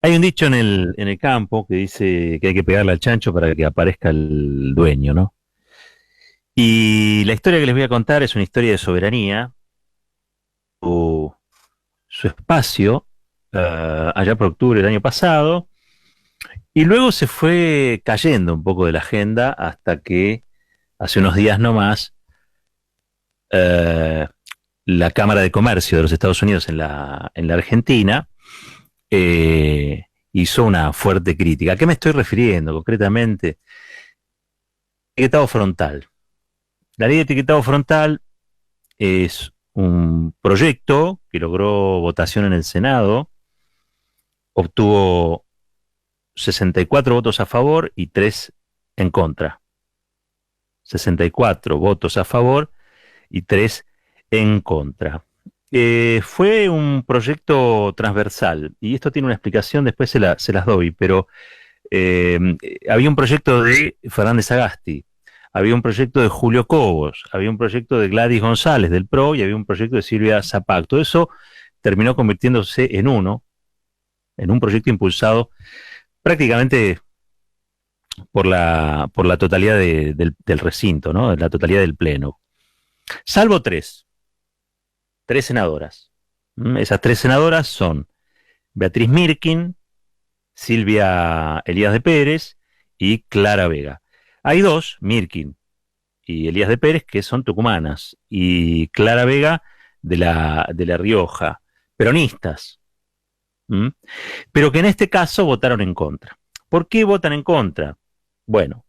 Hay un dicho en el campo que dice que hay que pegarle al chancho para que aparezca el dueño, ¿no? Y la historia que les voy a contar es una historia de soberanía, o su espacio, allá por octubre del año pasado, y luego se fue cayendo un poco de la agenda hasta que hace unos días nomás eh, la Cámara de Comercio de los Estados Unidos en la Argentina eh, hizo una fuerte crítica. ¿A qué me estoy refiriendo concretamente? Etiquetado frontal. La ley de etiquetado frontal es un proyecto que logró votación en el Senado, obtuvo 64 votos a favor y 3 en contra. 64 votos a favor y 3 en contra. Fue un proyecto transversal y esto tiene una explicación, después se las doy, pero eh, había un proyecto de Fernández Agasti, había un proyecto de Julio Cobos, había un proyecto de Gladys González del PRO y había un proyecto de Silvia Zapac. Todo eso terminó convirtiéndose en un proyecto impulsado prácticamente por la totalidad del recinto, ¿no? La totalidad del pleno. Salvo tres senadoras. Esas tres senadoras son Beatriz Mirkin, Silvia Elías de Pérez y Clara Vega. Hay dos, Mirkin y Elías de Pérez, que son tucumanas, y Clara Vega de la Rioja, peronistas, ¿m? Pero que en este caso votaron en contra. ¿Por qué votan en contra? Bueno,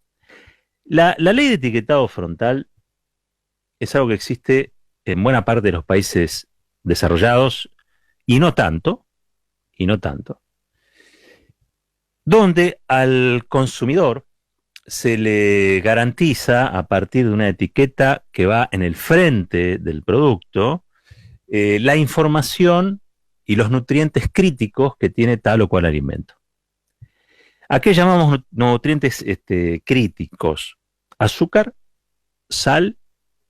la ley de etiquetado frontal es algo que existe en buena parte de los países desarrollados y no tanto, y no tanto, donde al consumidor se le garantiza a partir de una etiqueta que va en el frente del producto la información y los nutrientes críticos que tiene tal o cual alimento. ¿A qué llamamos nutrientes críticos? Azúcar, sal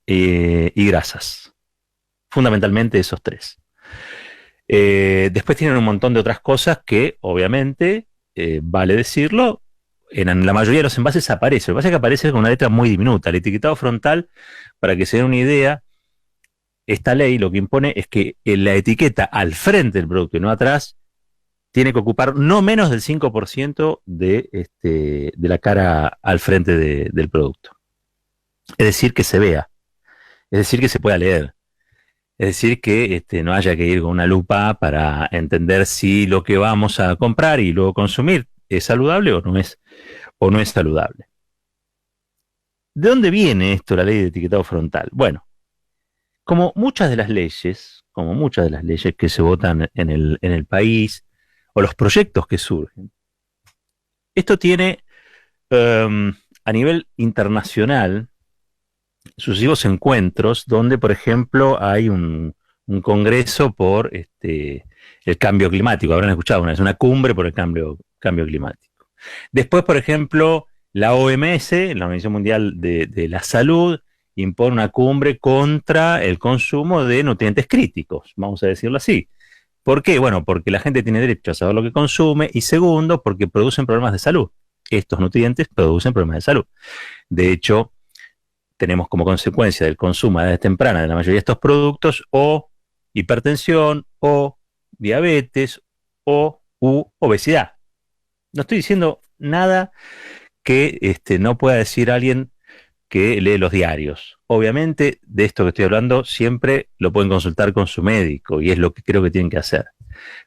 y grasas. Fundamentalmente esos tres. Después tienen un montón de otras cosas que, obviamente, vale decirlo, en la mayoría de los envases aparece. Lo que pasa es que aparece con una letra muy diminuta. El etiquetado frontal, para que se den una idea, esta ley lo que impone es que la etiqueta al frente del producto y no atrás tiene que ocupar no menos del 5% de la cara al frente del producto. Es decir, que se vea, es decir, que se pueda leer. Es decir, que no haya que ir con una lupa para entender si lo que vamos a comprar y luego consumir es saludable o no es saludable. ¿De dónde viene esto, la ley de etiquetado frontal? Bueno, como muchas de las leyes que se votan en el país, o los proyectos que surgen, esto tiene a nivel internacional sucesivos encuentros donde, por ejemplo, hay un congreso por el cambio climático. Habrán escuchado una cumbre por el cambio climático. Después, por ejemplo, la OMS, la Organización Mundial de la Salud, impone una cumbre contra el consumo de nutrientes críticos, vamos a decirlo así. ¿Por qué? Bueno, porque la gente tiene derecho a saber lo que consume y segundo, porque producen problemas de salud. Estos nutrientes producen problemas de salud. De hecho, tenemos como consecuencia del consumo a edad temprana de la mayoría de estos productos o hipertensión o diabetes o obesidad. No estoy diciendo nada que no pueda decir alguien que lee los diarios. Obviamente, de esto que estoy hablando, siempre lo pueden consultar con su médico y es lo que creo que tienen que hacer.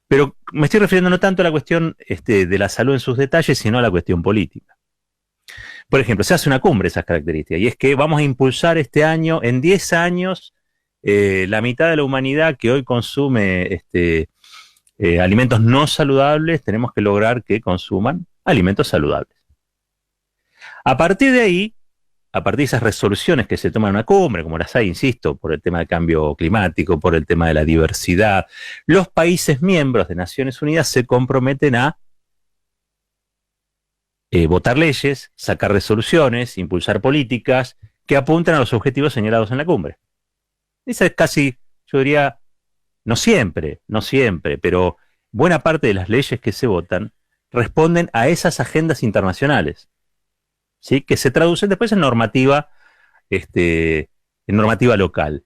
Pero me estoy refiriendo no tanto a la cuestión de la salud en sus detalles, sino a la cuestión política. Por ejemplo, se hace una cumbre de esas características y es que vamos a impulsar este año, en 10 años, la mitad de la humanidad que hoy consume alimentos no saludables, tenemos que lograr que consuman alimentos saludables. A partir de ahí, a partir de esas resoluciones que se toman en una cumbre, como las hay, insisto, por el tema del cambio climático, por el tema de la diversidad, los países miembros de Naciones Unidas se comprometen a votar leyes, sacar resoluciones, impulsar políticas que apunten a los objetivos señalados en la cumbre. Esa es casi, yo diría, no siempre, pero buena parte de las leyes que se votan responden a esas agendas internacionales, ¿sí? Que se traducen después en normativa local.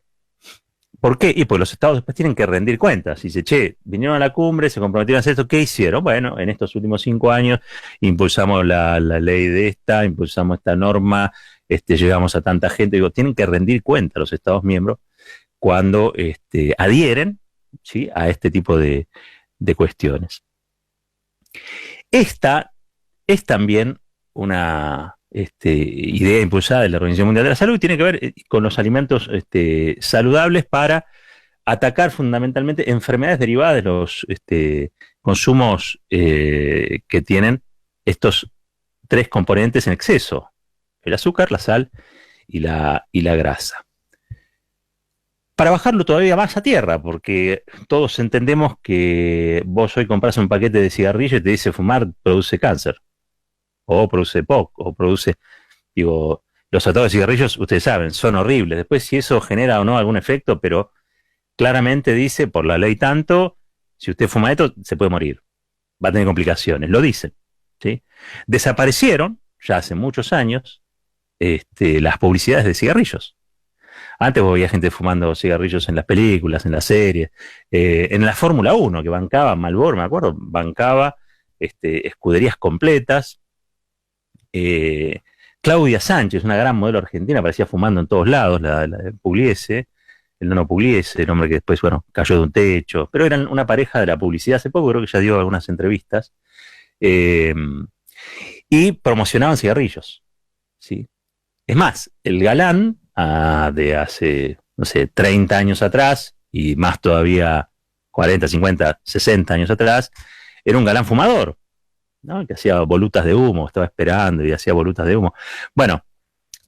¿Por qué? Y pues los estados después tienen que rendir cuentas. Y dice, che, vinieron a la cumbre, se comprometieron a hacer esto, ¿qué hicieron? Bueno, en estos últimos 5 años impulsamos la ley de esta, impulsamos esta norma, llegamos a tanta gente. Digo, tienen que rendir cuentas los estados miembros cuando adhieren, ¿sí? A este tipo de cuestiones. Esta es también una idea impulsada de la Organización Mundial de la Salud y tiene que ver con los alimentos saludables para atacar fundamentalmente enfermedades derivadas de los consumos que tienen estos 3 componentes en exceso: el azúcar, la sal y la grasa. Para bajarlo todavía más a tierra, porque todos entendemos que vos hoy compras un paquete de cigarrillos y te dice fumar produce cáncer, o produce POC, o produce, digo, los tratados de cigarrillos, ustedes saben, son horribles. Después si eso genera o no algún efecto, pero claramente dice, por la ley tanto, si usted fuma esto, se puede morir, va a tener complicaciones, lo dicen, ¿sí? Desaparecieron, ya hace muchos años, las publicidades de cigarrillos. Antes vos veías gente fumando cigarrillos en las películas, en las series, en la Fórmula 1, que bancaba Marlboro, me acuerdo, bancaba escuderías completas. Claudia Sánchez, una gran modelo argentina, aparecía fumando en todos lados, la de Pugliese, el nono Pugliese, el hombre que después, bueno, cayó de un techo, pero eran una pareja de la publicidad hace poco, creo que ya dio algunas entrevistas, y promocionaban cigarrillos, ¿sí? Es más, el galán de hace, no sé, 30 años atrás, y más todavía 40, 50, 60 años atrás, era un galán fumador, ¿no? Que hacía volutas de humo, estaba esperando y hacía volutas de humo. Bueno,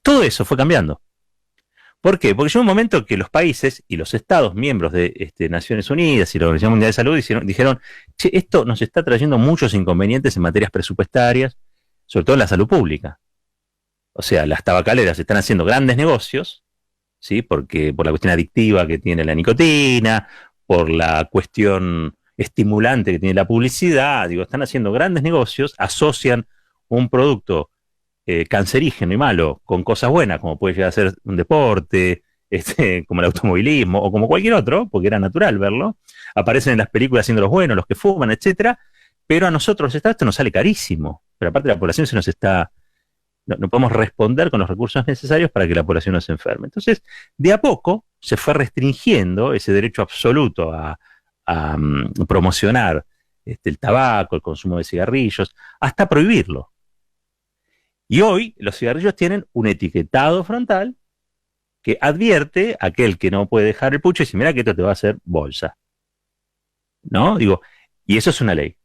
todo eso fue cambiando. ¿Por qué? Porque llegó un momento que los países y los estados miembros de Naciones Unidas y la Organización Mundial de Salud dijeron, che, esto nos está trayendo muchos inconvenientes en materias presupuestarias, sobre todo en la salud pública. O sea, las tabacaleras están haciendo grandes negocios, ¿sí? Porque por la cuestión adictiva que tiene la nicotina, por la cuestión estimulante que tiene la publicidad, digo, están haciendo grandes negocios, asocian un producto cancerígeno y malo con cosas buenas, como puede llegar a ser un deporte, como el automovilismo o como cualquier otro, porque era natural verlo, aparecen en las películas siendo los buenos, los que fuman, etcétera, pero a nosotros esto nos sale carísimo, pero aparte la población se nos está, no podemos responder con los recursos necesarios para que la población no se enferme. Entonces, de a poco se fue restringiendo ese derecho absoluto a promocionar el tabaco, el consumo de cigarrillos, hasta prohibirlo. Y hoy los cigarrillos tienen un etiquetado frontal que advierte a aquel que no puede dejar el pucho y dice, mira que esto te va a hacer bolsa. ¿No? Digo, y eso es una ley.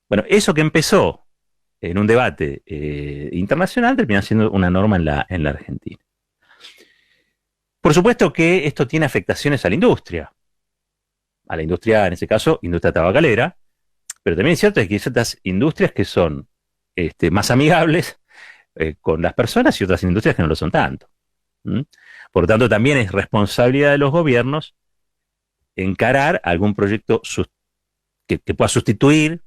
Bueno, eso que empezó en un debate internacional termina siendo una norma en la Argentina. Por supuesto que esto tiene afectaciones a la industria, en ese caso, industria tabacalera, pero también es cierto que hay ciertas industrias que son más amigables con las personas y otras industrias que no lo son tanto. ¿Mm? Por lo tanto, también es responsabilidad de los gobiernos encarar algún proyecto que pueda sustituir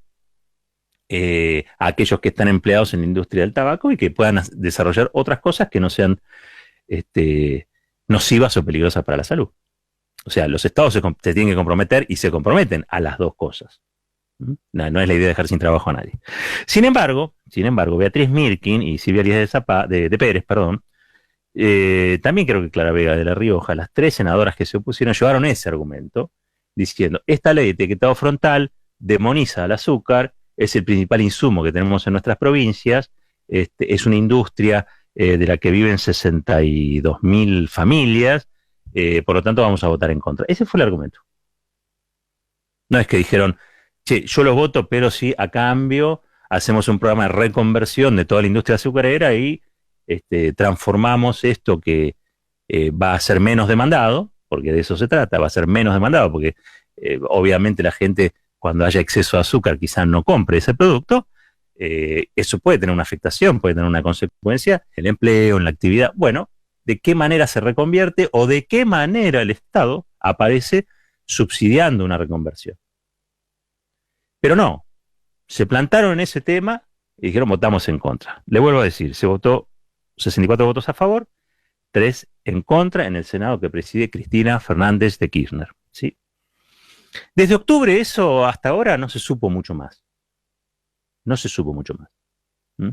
a aquellos que están empleados en la industria del tabaco y que puedan desarrollar otras cosas que no sean nocivas o peligrosas para la salud. O sea, los estados se tienen que comprometer y se comprometen a las dos cosas. No es la idea de dejar sin trabajo a nadie. Sin embargo, Beatriz Mirkin y Silvia Elías de Pérez, también creo que Clara Vega de La Rioja, las 3 senadoras que se opusieron, llevaron ese argumento, diciendo, esta ley de etiquetado frontal demoniza al azúcar, es el principal insumo que tenemos en nuestras provincias, es una industria de la que viven 62.000 familias, por lo tanto vamos a votar en contra. Ese fue el argumento. No es que dijeron, che, yo lo voto, pero sí, a cambio, hacemos un programa de reconversión de toda la industria azucarera y transformamos esto que va a ser menos demandado, porque de eso se trata, va a ser menos demandado, porque obviamente la gente, cuando haya exceso de azúcar, quizás no compre ese producto. Eso puede tener una afectación, puede tener una consecuencia en el empleo, en la actividad. Bueno, ¿de qué manera se reconvierte o de qué manera el Estado aparece subsidiando una reconversión? Pero no, se plantaron en ese tema y dijeron votamos en contra. Le vuelvo a decir, se votó 64 votos a favor, 3 en contra en el Senado que preside Cristina Fernández de Kirchner. ¿Sí? Desde octubre eso hasta ahora no se supo mucho más. No se supo mucho más. ¿Mm?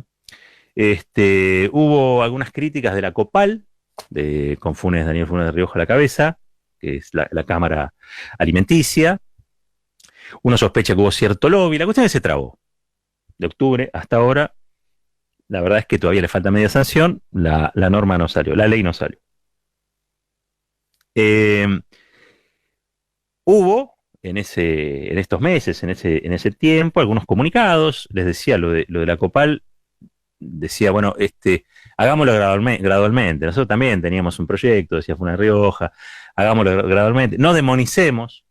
Hubo algunas críticas de la COPAL, con Daniel Funes de Rioja a la cabeza, que es la Cámara Alimenticia. Uno sospecha que hubo cierto lobby. La cuestión es que se trabó. De octubre hasta ahora, la verdad es que todavía le falta media sanción, la norma no salió, la ley no salió. Hubo en estos meses, en ese tiempo, algunos comunicados, les decía lo de la COPAL, decía, bueno, hagámoslo gradualmente. Nosotros también teníamos un proyecto, decía Funes Rioja, hagámoslo gradualmente. No demonicemos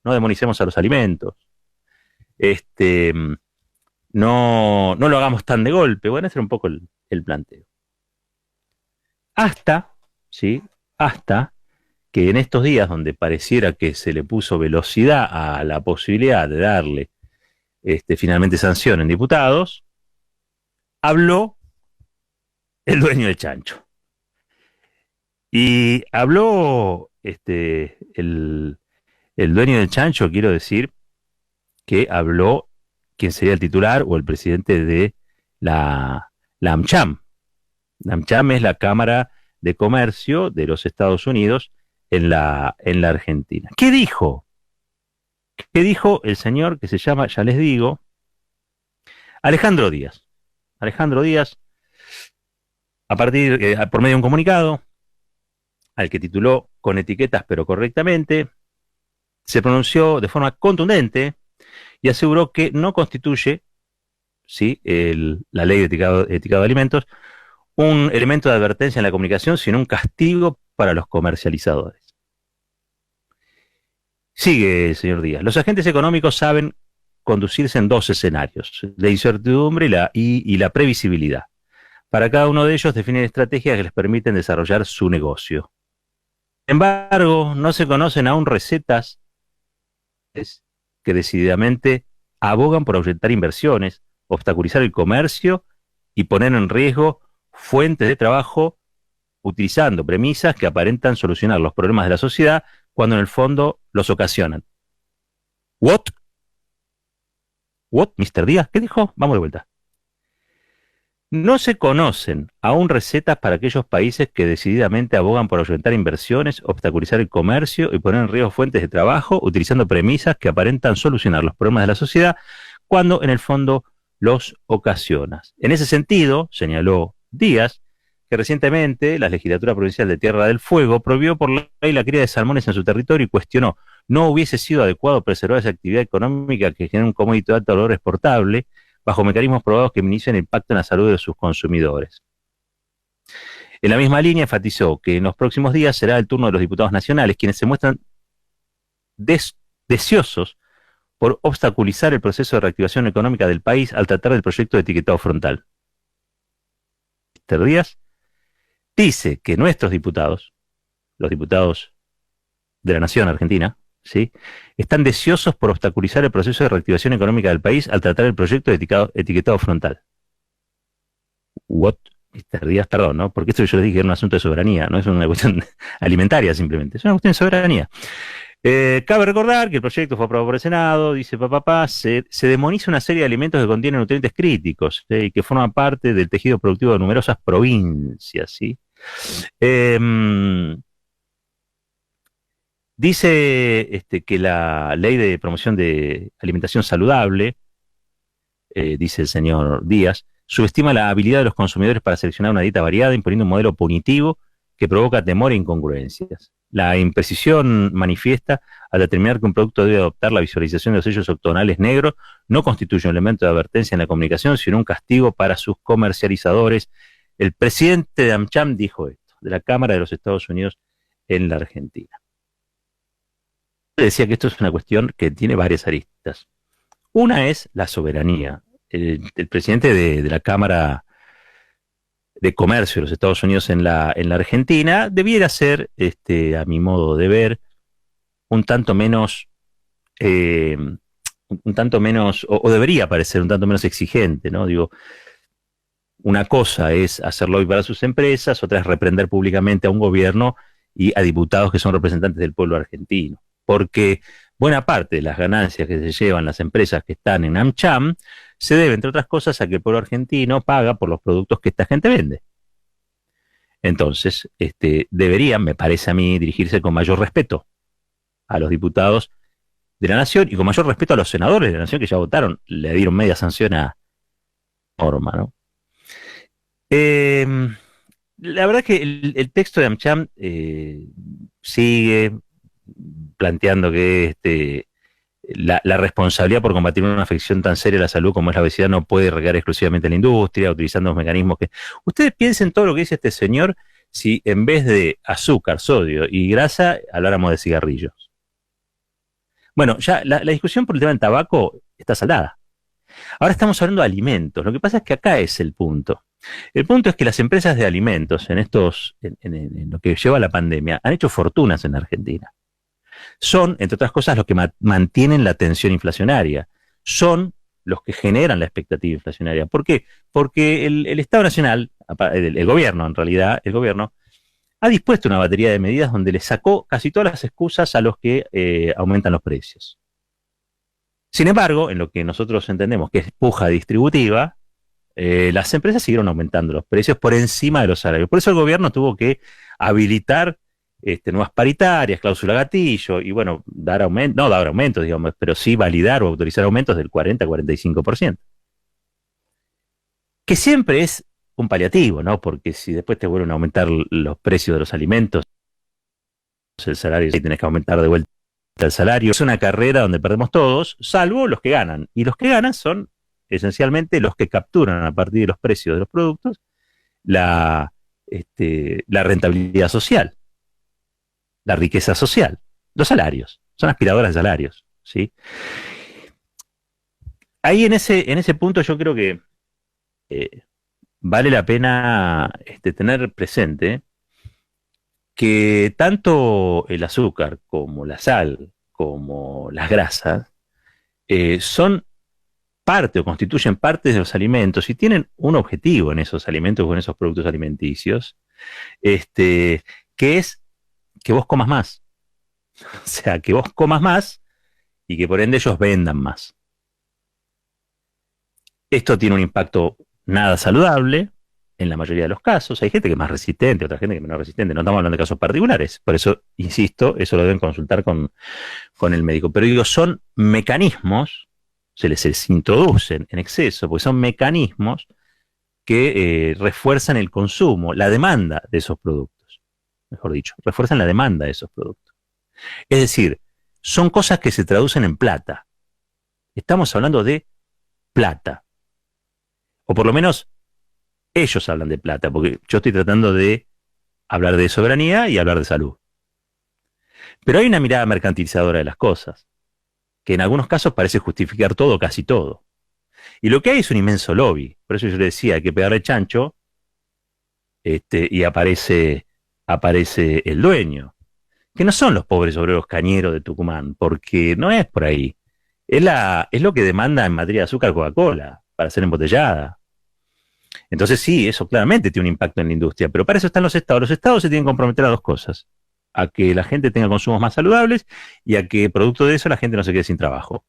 a los alimentos. No lo hagamos tan de golpe. Bueno, ese era un poco el planteo. ¿Sí? Hasta que en estos días donde pareciera que se le puso velocidad a la posibilidad de darle finalmente sanción en diputados, habló el dueño del chancho. Y habló el dueño del chancho, quiero decir, que habló quien sería el titular o el presidente de la AmCham. La AmCham es la Cámara de Comercio de los Estados Unidos en la Argentina. ¿Qué dijo? ¿Qué dijo el señor que se llama, ya les digo, Alejandro Díaz? Alejandro Díaz, por medio de un comunicado, al que tituló Con etiquetas pero correctamente, se pronunció de forma contundente y aseguró que no constituye, ¿sí?, la ley de etiquetado de alimentos un elemento de advertencia en la comunicación, sino un castigo para los comercializadores. Sigue, señor Díaz. Los agentes económicos saben conducirse en dos escenarios, la incertidumbre y la previsibilidad. Para cada uno de ellos definen estrategias que les permiten desarrollar su negocio. Sin embargo, no se conocen aún recetas que decididamente abogan por ahuyentar inversiones, obstaculizar el comercio y poner en riesgo fuentes de trabajo utilizando premisas que aparentan solucionar los problemas de la sociedad cuando en el fondo los ocasionan. ¿What? ¿What, Mr. Díaz? ¿Qué dijo? Vamos de vuelta. No se conocen aún recetas para aquellos países que decididamente abogan por ahuyentar inversiones, obstaculizar el comercio y poner en riesgo fuentes de trabajo, utilizando premisas que aparentan solucionar los problemas de la sociedad, cuando en el fondo los ocasionan. En ese sentido, señaló Díaz, que recientemente la legislatura provincial de Tierra del Fuego prohibió por ley la cría de salmones en su territorio y cuestionó, ¿no hubiese sido adecuado preservar esa actividad económica que genera un commodity de alto valor exportable bajo mecanismos probados que minimicen el impacto en la salud de sus consumidores? En la misma línea enfatizó que en los próximos días será el turno de los diputados nacionales, quienes se muestran deseosos por obstaculizar el proceso de reactivación económica del país al tratar del proyecto de etiquetado frontal. Mr. Díaz dice que nuestros diputados, los diputados de la Nación Argentina, ¿sí?, están deseosos por obstaculizar el proceso de reactivación económica del país al tratar el proyecto de etiquetado frontal. What? Mr. Díaz, perdón, ¿no? Porque esto yo les dije que era un asunto de soberanía, no es una cuestión alimentaria simplemente, es una cuestión de soberanía. Cabe recordar que el proyecto fue aprobado por el Senado, dice se demoniza una serie de alimentos que contienen nutrientes críticos y que forman parte del tejido productivo de numerosas provincias, ¿sí? Dice que la ley de promoción de alimentación saludable, dice el señor Díaz, subestima la habilidad de los consumidores para seleccionar una dieta variada, imponiendo un modelo punitivo que provoca temor e incongruencias. La imprecisión manifiesta al determinar que un producto debe adoptar la visualización de los sellos octogonales negros no constituye un elemento de advertencia en la comunicación, sino un castigo para sus comercializadores. El presidente de AmCham dijo esto, de la Cámara de los Estados Unidos en la Argentina. Decía que esto es una cuestión que tiene varias aristas. Una es la soberanía. El presidente de la Cámara de Comercio de los Estados Unidos en la Argentina debiera ser, a mi modo de ver, un tanto menos un tanto menos, o debería parecer un tanto menos exigente, ¿no? Digo, una cosa es hacer lobby para sus empresas, otra es reprender públicamente a un gobierno y a diputados que son representantes del pueblo argentino. Porque buena parte de las ganancias que se llevan las empresas que están en AmCham se debe, entre otras cosas, a que el pueblo argentino paga por los productos que esta gente vende. Entonces, deberían, me parece a mí, dirigirse con mayor respeto a los diputados de la Nación y con mayor respeto a los senadores de la Nación que ya votaron, le dieron media sanción a Norma, ¿no? Eh, la verdad que el texto de AmCham sigue planteando que la responsabilidad por combatir una afección tan seria a la salud como es la obesidad no puede recaer exclusivamente en la industria, utilizando los mecanismos que... Ustedes piensen todo lo que dice este señor si en vez de azúcar, sodio y grasa habláramos de cigarrillos. Bueno, ya la discusión por el tema del tabaco está saldada. Ahora estamos hablando de alimentos. Lo que pasa es que acá es el punto. El punto es que las empresas de alimentos en lo que lleva la pandemia han hecho fortunas en Argentina. Son, entre otras cosas, los que mantienen la tensión inflacionaria. Son los que generan la expectativa inflacionaria. ¿Por qué? Porque el Estado Nacional, el gobierno en realidad, el gobierno, ha dispuesto una batería de medidas donde le sacó casi todas las excusas a los que aumentan los precios. Sin embargo, en lo que nosotros entendemos que es puja distributiva, las empresas siguieron aumentando los precios por encima de los salarios. Por eso el gobierno tuvo que habilitar nuevas paritarias, cláusula gatillo, y bueno, no dar aumentos, digamos, pero sí validar o autorizar aumentos del 40-45%. Que siempre es un paliativo, ¿no? Porque si después te vuelven a aumentar los precios de los alimentos, el salario, y tenés que aumentar de vuelta el salario. Es una carrera donde perdemos todos, salvo los que ganan. Y los que ganan son esencialmente los que capturan a partir de los precios de los productos la rentabilidad social, la riqueza social, los salarios, son aspiradoras de salarios, ¿sí? Ahí en ese punto yo creo que vale la pena tener presente que tanto el azúcar como la sal, como las grasas, son parte o constituyen parte de los alimentos y tienen un objetivo en esos alimentos o en esos productos alimenticios, que es que vos comas más. O sea, que vos comas más y que por ende ellos vendan más. Esto tiene un impacto nada saludable en la mayoría de los casos. Hay gente que es más resistente, otra gente que es menos resistente. No estamos hablando de casos particulares. Por eso, insisto, eso lo deben consultar con el médico. Pero digo, son mecanismos, se les introducen en exceso, porque son mecanismos que refuerzan el consumo, la demanda de esos productos. Mejor dicho, refuerzan la demanda de esos productos. Es decir, son cosas que se traducen en plata. Estamos hablando de plata. O por lo menos ellos hablan de plata, porque yo estoy tratando de hablar de soberanía y hablar de salud. Pero hay una mirada mercantilizadora de las cosas, que en algunos casos parece justificar todo, casi todo. Y lo que hay es un inmenso lobby. Por eso yo le decía, hay que pegarle chancho, y aparece el dueño. Que no son los pobres obreros cañeros de Tucumán, porque no es por ahí. Es lo que demanda en materia de azúcar Coca-Cola, para ser embotellada. Entonces sí, eso claramente tiene un impacto en la industria, pero para eso están los estados. Los estados se tienen que comprometer a dos cosas: a que la gente tenga consumos más saludables y a que producto de eso la gente no se quede sin trabajo.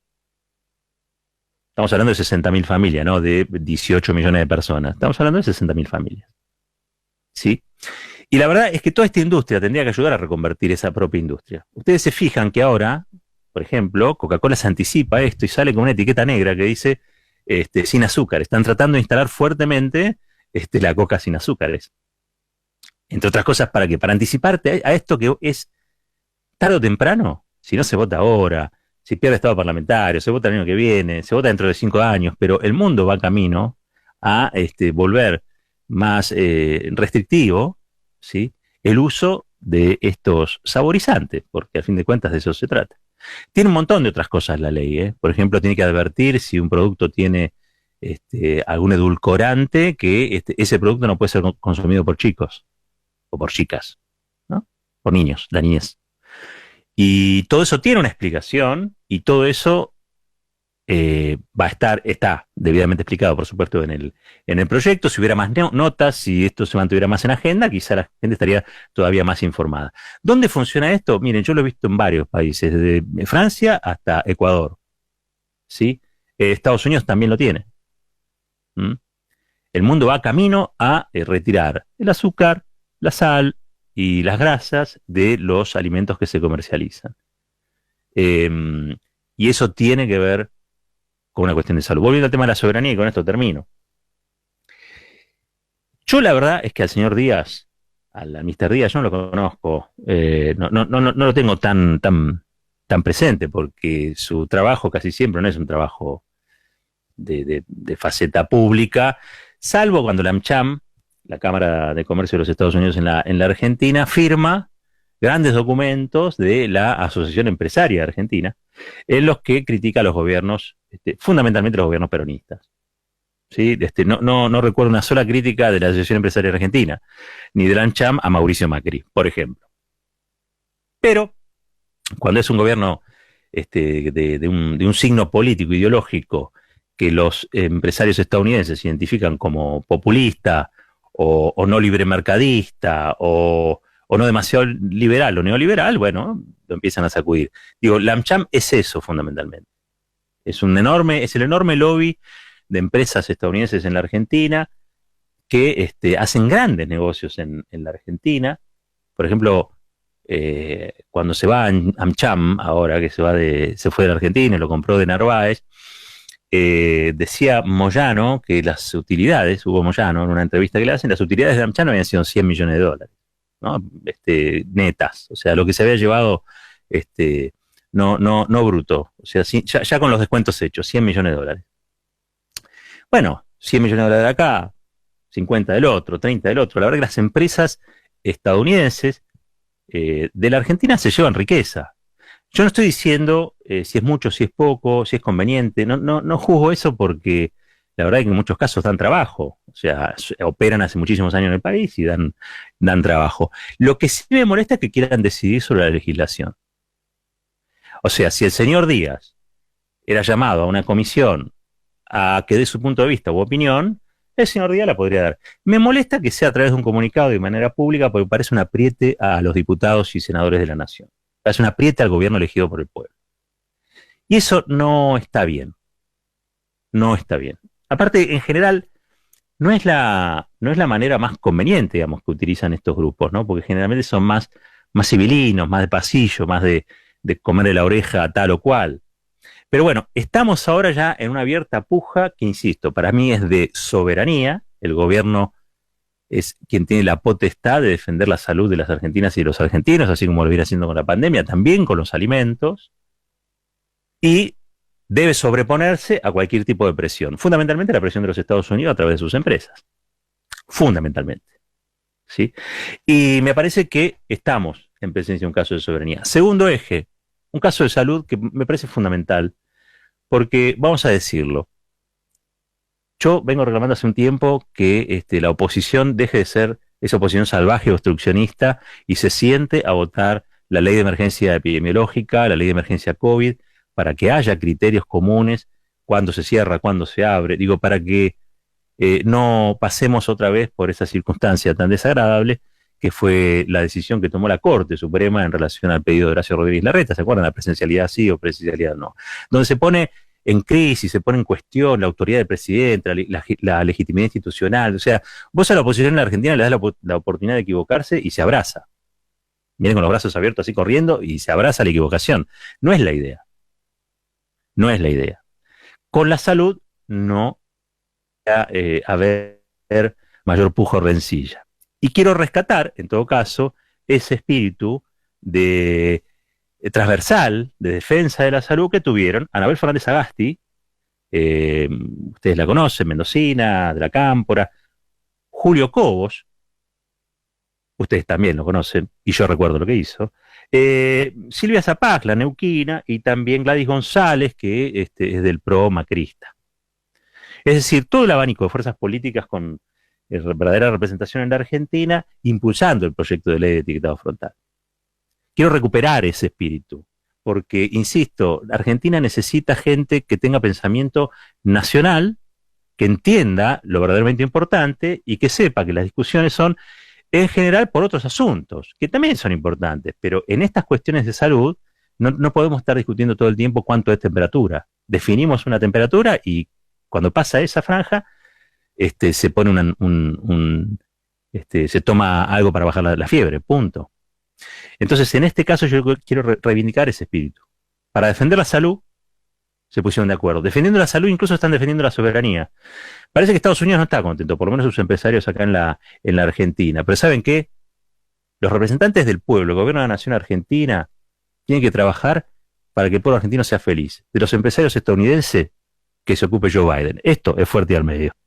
Estamos hablando de 60.000 familias, ¿no? De 18 millones de personas. Estamos hablando de 60.000 familias. ¿Sí? Y la verdad es que toda esta industria tendría que ayudar a reconvertir esa propia industria. Ustedes se fijan que ahora, por ejemplo, Coca-Cola se anticipa esto y sale con una etiqueta negra que dice sin azúcar. Están tratando de instalar fuertemente la coca sin azúcares. Entre otras cosas, ¿para qué? Para anticiparte a esto que es tarde o temprano, si no se vota ahora, si pierde estado parlamentario, se vota el año que viene, se vota dentro de 5 años, pero el mundo va camino a volver más restrictivo, ¿sí?, el uso de estos saborizantes, porque al fin de cuentas de eso se trata. Tiene un montón de otras cosas la ley, ¿eh? Por ejemplo, tiene que advertir si un producto tiene algún edulcorante, que ese producto no puede ser consumido por chicos o por chicas, ¿no? Por niños, la niñez. Y todo eso tiene una explicación y todo eso está debidamente explicado, por supuesto, en el proyecto. Si hubiera más notas, si esto se mantuviera más en agenda, quizá la gente estaría todavía más informada. ¿Dónde funciona esto? Miren, yo lo he visto en varios países, desde Francia hasta Ecuador, ¿sí? Estados Unidos también lo tiene. ¿Mm? El mundo va camino a retirar el azúcar, la sal y las grasas de los alimentos que se comercializan. Y eso tiene que ver con una cuestión de salud. Volviendo al tema de la soberanía, y con esto termino. Yo la verdad es que al señor Díaz, al Mr. Díaz, yo no lo conozco, no lo tengo tan presente, porque su trabajo casi siempre no es un trabajo de faceta pública, salvo cuando la AmCham, la Cámara de Comercio de los Estados Unidos en la Argentina, firma grandes documentos de la Asociación Empresaria Argentina, en los que critica a los gobiernos, fundamentalmente los gobiernos peronistas. ¿Sí? No recuerdo una sola crítica de la Asociación Empresaria Argentina, ni de la AmCham a Mauricio Macri, por ejemplo. Pero, cuando es un gobierno de un signo político, ideológico, que los empresarios estadounidenses identifican como populista, o no libremercadista, o no demasiado liberal o neoliberal, bueno, lo empiezan a sacudir. Digo, la AmCham es eso fundamentalmente. Es el enorme lobby de empresas estadounidenses en la Argentina que hacen grandes negocios en la Argentina. Por ejemplo, cuando se va a AmCham, ahora que se fue de la Argentina y lo compró de Narváez, decía Moyano que las utilidades, Hugo Moyano, en una entrevista que le hacen, las utilidades de AmCham habían sido $100 millones, ¿no? Netas, o sea, lo que se había llevado, no bruto, o sea, ya con los descuentos hechos, $100 millones. Bueno, $100 millones de acá, 50 del otro, 30 del otro. La verdad que las empresas estadounidenses de la Argentina se llevan riqueza. Yo no estoy diciendo si es mucho, si es poco, si es conveniente. No juzgo eso, porque la verdad es que en muchos casos dan trabajo. O sea, operan hace muchísimos años en el país y dan trabajo. Lo que sí me molesta es que quieran decidir sobre la legislación. O sea, si el señor Díaz era llamado a una comisión a que dé su punto de vista u opinión, el señor Díaz la podría dar. Me molesta que sea a través de un comunicado de manera pública, porque parece un apriete a los diputados y senadores de la nación. Parece un apriete al gobierno elegido por el pueblo. Y eso no está bien. No está bien. Aparte, en general, no es la manera más conveniente, digamos, que utilizan estos grupos, ¿no? Porque generalmente son más civilinos, más de pasillo, más de comerle la oreja a tal o cual. Pero bueno, estamos ahora ya en una abierta puja que, insisto, para mí es de soberanía. El gobierno es quien tiene la potestad de defender la salud de las argentinas y de los argentinos, así como lo viene haciendo con la pandemia, también con los alimentos, y debe sobreponerse a cualquier tipo de presión, fundamentalmente la presión de los Estados Unidos a través de sus empresas, fundamentalmente, ¿sí? Y me parece que estamos en presencia de un caso de soberanía. Segundo eje, un caso de salud que me parece fundamental, porque, vamos a decirlo, yo vengo reclamando hace un tiempo que la oposición deje de ser esa oposición salvaje, obstruccionista, y se siente a votar la ley de emergencia epidemiológica, la ley de emergencia COVID, para que haya criterios comunes, cuándo se cierra, cuándo se abre, digo, para que no pasemos otra vez por esa circunstancia tan desagradable que fue la decisión que tomó la Corte Suprema en relación al pedido de Horacio Rodríguez Larreta. ¿Se acuerdan? La presencialidad sí o presencialidad no. Donde se pone en crisis, se pone en cuestión la autoridad del presidente, la legitimidad institucional. O sea, vos a la oposición en la Argentina le das la oportunidad de equivocarse y se abraza. Viene con los brazos abiertos así corriendo y se abraza la equivocación. No es la idea. No es la idea. Con la salud no va a haber mayor pujo o rencilla. Y quiero rescatar, en todo caso, ese espíritu de transversal, de defensa de la salud que tuvieron Anabel Fernández Agasti, ustedes la conocen, mendocina, de la Cámpora, Julio Cobos, ustedes también lo conocen, y yo recuerdo lo que hizo, Silvia Zapag, la neuquina, y también Gladys González, que es del pro macrista. Es decir, todo el abanico de fuerzas políticas con verdadera representación en la Argentina, impulsando el proyecto de ley de etiquetado frontal. Quiero recuperar ese espíritu, porque, insisto, Argentina necesita gente que tenga pensamiento nacional, que entienda lo verdaderamente importante y que sepa que las discusiones son en general por otros asuntos, que también son importantes, pero en estas cuestiones de salud no podemos estar discutiendo todo el tiempo cuánto es temperatura. Definimos una temperatura y cuando pasa esa franja, se pone se toma algo para bajar la fiebre, punto. Entonces, en este caso yo quiero reivindicar ese espíritu. Para defender la salud, se pusieron de acuerdo. Defendiendo la salud, incluso están defendiendo la soberanía. Parece que Estados Unidos no está contento, por lo menos sus empresarios acá en la Argentina. Pero ¿saben qué? Los representantes del pueblo, el gobierno de la nación argentina, tienen que trabajar para que el pueblo argentino sea feliz. De los empresarios estadounidenses, que se ocupe Joe Biden. Esto es Fuerte y al Medio.